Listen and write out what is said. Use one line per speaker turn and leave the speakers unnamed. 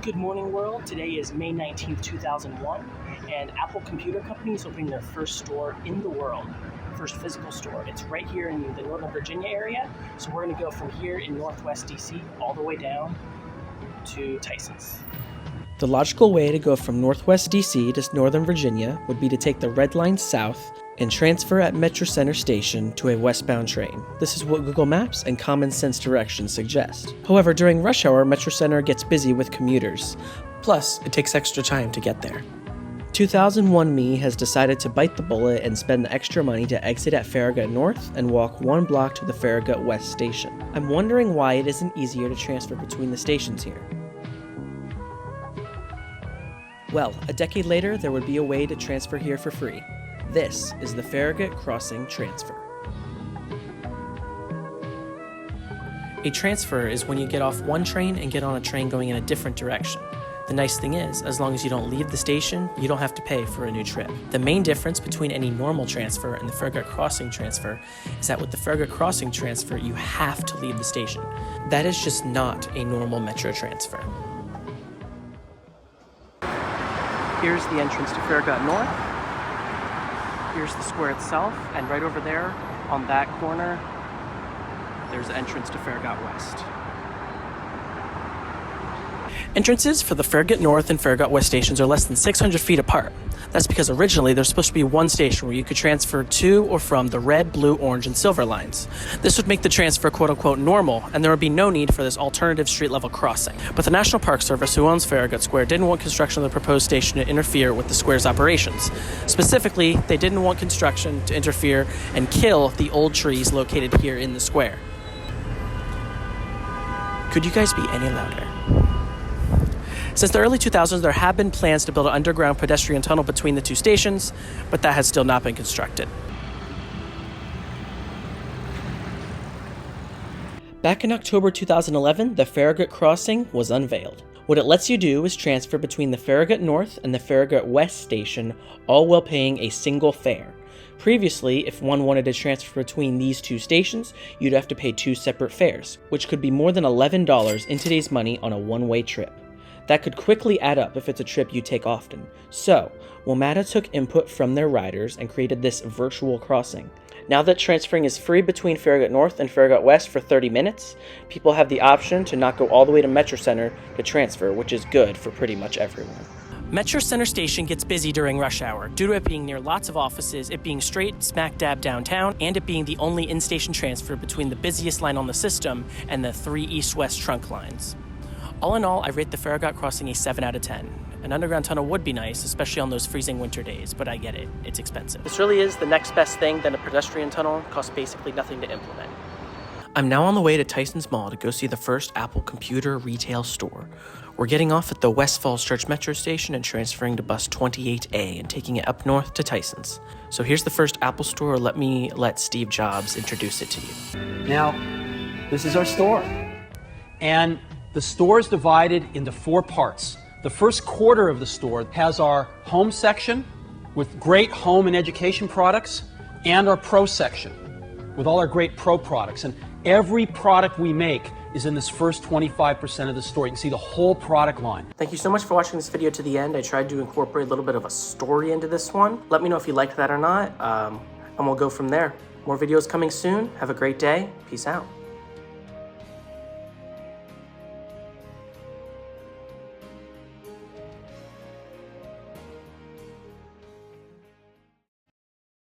Good morning, world. Today is May 19th, 2001, and Apple Computer Company is opening their first store in the world, first physical store. It's right here in the Northern Virginia area, so we're going to go from here in Northwest DC all the way down to Tysons.
The logical way to go from Northwest DC to Northern Virginia would be to take the Red Line south and transfer at Metro Center Station to a westbound train. This is what Google Maps and common sense directions suggest. However, during rush hour, Metro Center gets busy with commuters. Plus, it takes extra time to get there. 2001 me has decided to bite the bullet and spend the extra money to exit at Farragut North and walk 1 block to the Farragut West station. I'm wondering why it isn't easier to transfer between the stations here. Well, a decade later, there would be a way to transfer here for free. This is the Farragut Crossing Transfer. A transfer is when you get off one train and get on a train going in a different direction. The nice thing is, as long as you don't leave the station, you don't have to pay for a new trip. The main difference between any normal transfer and the Farragut Crossing Transfer is that with the Farragut Crossing Transfer, you have to leave the station. That is just not a normal Metro transfer.
Here's the entrance to Farragut North. Here's the square itself, and right over there on that corner, there's the entrance to Farragut West. Entrances for the Farragut North and Farragut West stations are less than 600 feet apart. That's because originally there's supposed to be one station where you could transfer to or from the red, blue, orange, and silver lines. This would make the transfer quote-unquote normal, and there would be no need for this alternative street-level crossing. But the National Park Service, who owns Farragut Square, didn't want construction of the proposed station to interfere with the square's operations. Specifically, they didn't want construction to interfere and kill the old trees located here in the square. Could you guys be any louder? Since the early 2000s, there have been plans to build an underground pedestrian tunnel between the two stations, but that has still not been constructed. Back in October 2011, the Farragut Crossing was unveiled. What it lets you do is transfer between the Farragut North and the Farragut West station, all while paying a single fare. Previously, if one wanted to transfer between these two stations, you'd have to pay two separate fares, which could be more than $11 in today's money on a one-way trip. That could quickly add up if it's a trip you take often. So, WMATA took input from their riders and created this virtual crossing. Now that transferring is free between Farragut North and Farragut West for 30 minutes, people have the option to not go all the way to Metro Center to transfer, which is good for pretty much everyone. Metro Center Station gets busy during rush hour, due to it being near lots of offices, it being straight smack dab downtown, and it being the only in-station transfer between the busiest line on the system and the 3 east-west trunk lines. All in all, I rate the Farragut Crossing a 7 out of 10. An underground tunnel would be nice, especially on those freezing winter days, but I get it, it's expensive. This really is the next best thing than a pedestrian tunnel, costs basically nothing to implement. I'm now on the way to Tysons Mall to go see the first Apple computer retail store. We're getting off at the West Falls Church Metro Station and transferring to bus 28A and taking it up north to Tysons. So here's the first Apple store. Let Steve Jobs introduce it to you.
Now, this is our store. And the store is divided into 4 parts. The first quarter of the store has our home section with great home and education products, and our pro section with all our great pro products. And every product we make is in this first 25% of the store. You can see the whole product line.
Thank you so much for watching this video to the end. I tried to incorporate a little bit of a story into this one. Let me know if you liked that or not, and we'll go from there. More videos coming soon. Have a great day. Peace out.